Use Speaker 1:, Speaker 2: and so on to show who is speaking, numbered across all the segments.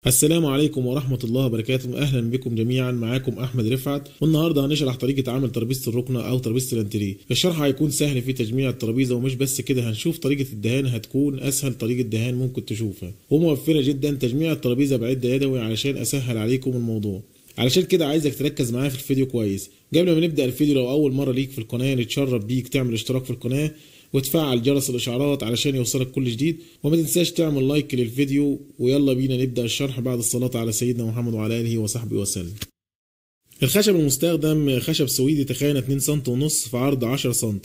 Speaker 1: السلام عليكم ورحمة الله وبركاته. أهلا بكم جميعا، معاكم أحمد رفعت، والنهاردة هنشرح طريقة عمل ترابيزة الركنة أو ترابيزة الانتريه. الشرح هيكون سهل في تجميع الترابيزة، ومش بس كده، هنشوف طريقة الدهان هتكون أسهل طريقة دهان ممكن تشوفها، وموفرة جدا. تجميع الترابيزة بعدة يدوي علشان أسهل عليكم الموضوع. علشان كده عايزك تركز معايا في الفيديو كويس. قبل ما نبدأ الفيديو، لو أول مرة ليك في القناة نتشرف بيك تعمل اشتراك في القناة وتفعل جرس الاشعارات علشان يوصلك كل جديد، وما تنساش تعمل لايك للفيديو. ويلا بينا نبدأ الشرح بعد الصلاة على سيدنا محمد وعلى آله وصحبه وسلم. الخشب المستخدم خشب سويدي تخانة 2 سم ونص في عرض 10 سم.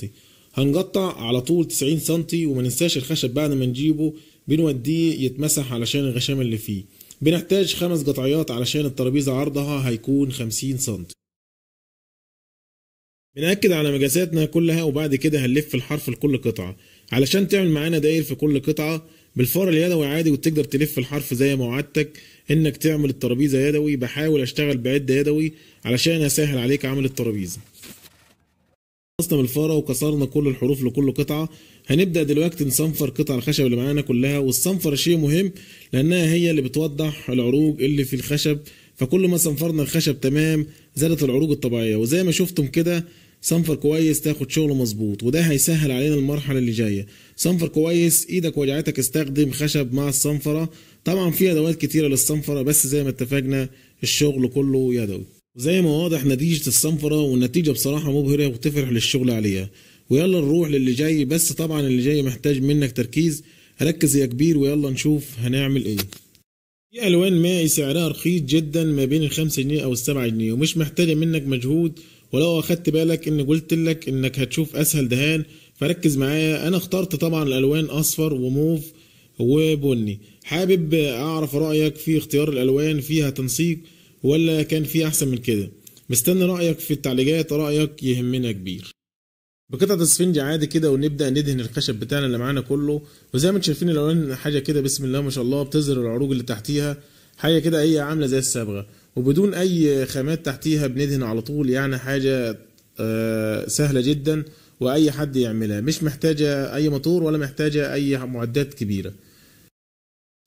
Speaker 1: هنقطع على طول 90 سم، وما ننساش الخشب بعد ما نجيبه بنوديه يتمسح علشان الغشام اللي فيه. بنحتاج 5 قطعيات علشان الترابيزة عرضها هيكون 50 سم. بنأكد على مقاساتنا كلها، وبعد كده هنلف الحرف لكل قطعة علشان تعمل معانا داير في كل قطعة بالفار اليدوي عادي. وتقدر تلف الحرف زي ما وعدتك انك تعمل الترابيزة يدوي. بحاول اشتغل بعدة يدوي علشان اسهل عليك عمل الترابيزة. خلصنا من الفارة وكسرنا كل الحروف لكل قطعة. هنبدأ دلوقتي نصنفر قطع الخشب اللي معانا كلها، والصنفرة شيء مهم لأنها هي اللي بتوضح العروج اللي في الخشب. فكل ما صنفرنا الخشب تمام زادت العروج الطبيعية، وزي ما شفتم كده صنفر كويس تاخد شغل مظبوط، وده هيسهل علينا المرحلة اللي جاية. صنفر كويس، ايدك وجعتك استخدم خشب مع الصنفرة. طبعا في ادوات كتيرة للصنفرة، بس زي ما اتفقنا الشغل كله يدوي. وزي ما واضح نتيجة الصنفرة، والنتيجة بصراحة مبهرة وتفرح للشغل عليها. ويلا نروح للي جاي، بس طبعا اللي جاي محتاج منك تركيز. ركز يا كبير ويلا نشوف هنعمل ايه. في الوان مائي سعرها رخيص جدا، ما بين ال5 جنيه او ال7 جنيه، ومش محتاجة منك مجهود. ولو اخدت بالك ان قلت لك انك هتشوف اسهل دهان، فركز معايا. انا اخترت طبعا الالوان اصفر وموف وبني. حابب اعرف رايك في اختيار الالوان، فيها تنسيق ولا كان في احسن من كده؟ مستني رايك في التعليقات، رايك يهمنا كبير. بقطعة اسفنج عادي كده، ونبدأ ندهن الخشب بتاعنا اللي معانا كله. وزي ما انتم شايفين الالوان حاجة كده بسم الله ما شاء الله بتظهر العروج اللي تحتيها. حاجة كده هي عاملة زي الصبغة، وبدون اي خامات تحتيها بندهن على طول. يعني حاجة سهلة جدا واي حد يعملها، مش محتاجة اي موتور ولا محتاجة اي معدات كبيرة.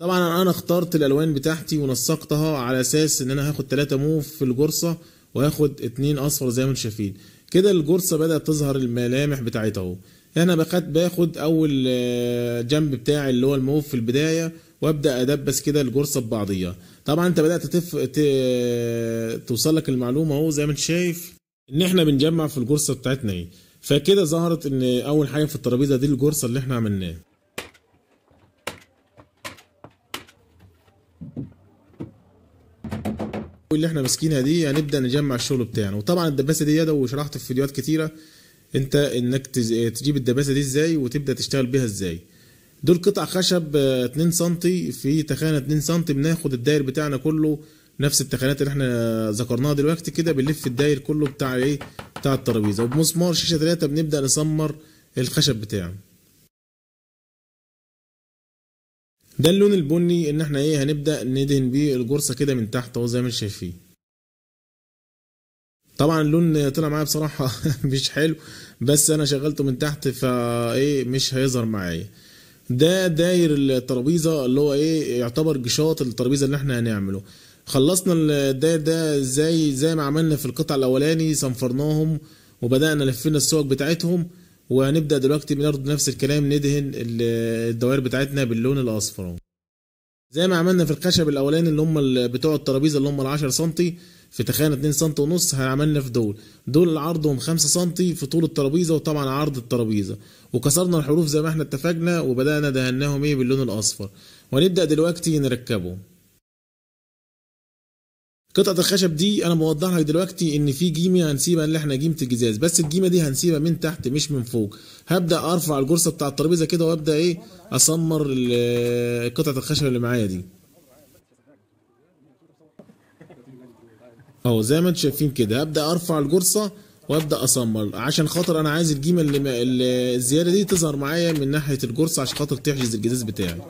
Speaker 1: طبعا انا اخترت الالوان بتاعتي ونسقتها على اساس ان انا هاخد 3 موف في الجرصة وهاخد 2 اصفر. زي ما انتم شايفين كده الجرصة بدأت تظهر الملامح بتاعتها اهو. انا باخد اول جنب بتاعي اللي هو الموف في البداية، وابدا ادبس كده الجرصة ببعضيها. طبعا انت بدأت توصل لك المعلومة اهو، زي ما انت شايف ان احنا بنجمع في الجرصة بتاعتنا ايه. فكده ظهرت ان اول حاجة في الترابيزة دي الجرصة اللي احنا عملناها. اللي احنا ماسكينها دي هنبدا نجمع الشغل بتاعنا. وطبعا الدباسه دي يدوي، وشرحت في فيديوهات كتيره انت انك تجيب الدباسه دي ازاي وتبدا تشتغل بيها ازاي. دول قطع خشب 2 سم في تخانه 2 سم. بناخد الداير بتاعنا كله نفس التخانات اللي احنا ذكرناها دلوقتي كده، بنلف الداير كله بتاع ايه، بتاع الترابيزه. وبمسمار شيشه 3 بنبدا نسمر الخشب بتاعنا. ده اللون البني ان احنا ايه هنبدا ندهن بيه الجرصه كده من تحت اهو زي ما انتم شايفين. طبعا اللون طلع معايا بصراحة مش حلو، بس انا شغلته من تحت فايه مش هيظهر معايا. ده داير الترابيزة اللي هو ايه يعتبر جشاط الترابيزة اللي احنا هنعمله. خلصنا الداير ده زي ما عملنا في القطع الاولاني، صنفرناهم وبدأنا لفينا السوق بتاعتهم. وهنبدأ دلوقتي بنرد نفس الكلام، ندهن الدوائر بتاعتنا باللون الاصفر زي ما عملنا في الخشب الاولاني اللي هم بتوع الترابيزه اللي هم ال 10 سم في تخانه 2 سم ونص. عملنا في دول عرضهم 5 سم في طول الترابيزه، وطبعا عرض الترابيزه. وكسرنا الحروف زي ما احنا اتفقنا، وبدانا دهناهم ايه باللون الاصفر. وهنبدا دلوقتي نركبهم. قطعة الخشب دي انا بوضح لك دلوقتي ان في جيمة هنسيبها اللي احنا جيمة الجزاز، بس الجيمة دي هنسيبها من تحت مش من فوق. هبدأ ارفع الجرصة بتاع الترابيزة كده، وابدأ ايه اسمر قطعة الخشب اللي معايا دي اهو زي ما انتم شايفين كده. هبدأ ارفع الجرصة وابدأ اسمر، عشان خاطر انا عايز الجيمة الزيادة دي تظهر معايا من ناحية الجرصة عشان خاطر تحجز الجزاز بتاعي.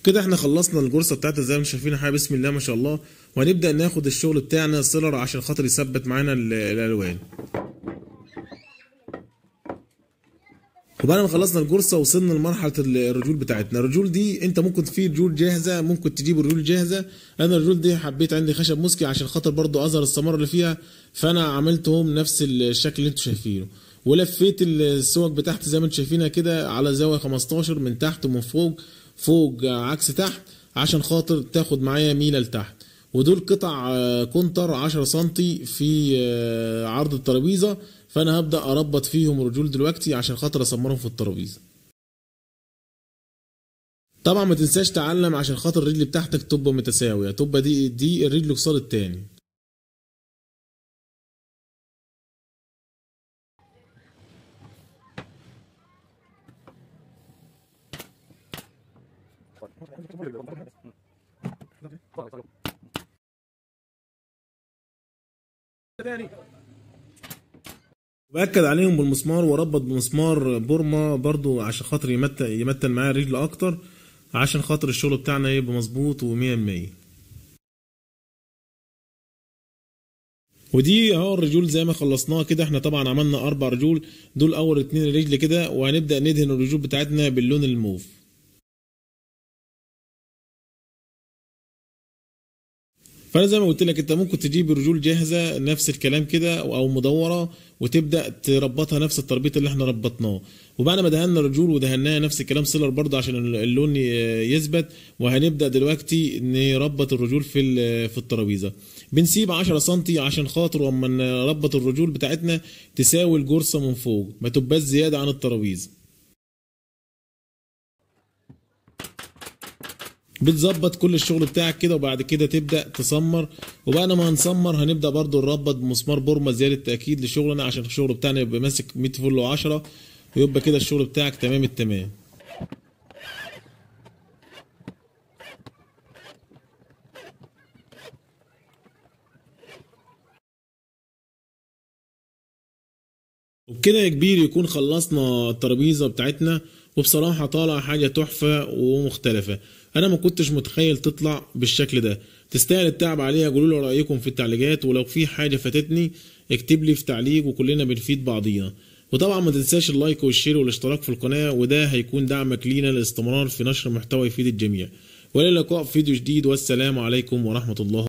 Speaker 1: كده احنا خلصنا الجرصه بتاعتنا زي ما انتم شايفين حاجه بسم الله ما شاء الله. وهنبدا ناخد الشغل بتاعنا سيلر عشان خاطر يثبت معانا الالوان. وبعد ما خلصنا الجرصه وصلنا لمرحله الرجول بتاعتنا. الرجول دي انت ممكن في رجول جاهزه، ممكن تجيب الرجول جاهزه. انا الرجول دي حبيت عندي خشب موسكي عشان خاطر برضو اظهر الثمار اللي فيها، فانا عملتهم نفس الشكل اللي انتم شايفينه. ولفيت السوق بتاعتي زي ما انتم شايفينها كده على زاويه 15 من تحت ومن فوق، فوق عكس تحت عشان خاطر تاخد معايا ميله لتحت. ودول قطع كونتر 10 سم في عرض الترابيزه، فانا هبدا اربط فيهم الرجول دلوقتي عشان خاطر اسمرهم في الترابيزه. طبعا ما تنساش تعلم عشان خاطر الرجل بتاعتك تبقى متساويه، تبقى دي الرجل قصاد التاني. باكد عليهم بالمسمار واربط بمسمار بورما برضو عشان خاطر يمتن معايا الرجل اكتر، عشان خاطر الشغل بتاعنا يبقى مظبوط و100%. ودي اهو الرجول زي ما خلصناها كده. احنا طبعا عملنا 4 رجول، دول اول 2 رجل كده، وهنبدا ندهن الرجول بتاعتنا باللون الموف. فانا زي ما قلت لك انت ممكن تجيب الرجول جاهزه نفس الكلام كده او مدوره، وتبدا تربطها نفس التربيط اللي احنا ربطناه. وبعد ما دهنا الرجول ودهناها نفس الكلام سيلر برضه عشان اللون يثبت. وهنبدا دلوقتي نربط الرجول في الترابيزه. بنسيب 10 سم عشان خاطر اما نربط الرجول بتاعتنا تساوي الجرصه من فوق، ما تبقاش زياده عن الترابيزه. بتظبط كل الشغل بتاعك كده، وبعد كده تبدا تسمر. وبعد ما هنسمر هنبدا برضو نربط بمسمار بورما زياده تاكيد لشغلنا عشان الشغل بتاعنا يبقى ماسك 100 فل و10، ويبقى كده الشغل بتاعك تمام التمام. وبكده يا كبير يكون خلصنا الترابيزه بتاعتنا. وبصراحه طالع حاجه تحفه ومختلفه، انا ما كنتش متخيل تطلع بالشكل ده. تستاهل التعب عليها. قولوا لي رايكم في التعليقات، ولو في حاجه فاتتني اكتب لي في تعليق، وكلنا بنفيد بعضينا. وطبعا ما تنساش اللايك والشير والاشتراك في القناه، وده هيكون دعمك لينا للاستمرار في نشر محتوى يفيد الجميع. والى اللقاء في فيديو جديد، والسلام عليكم ورحمه الله.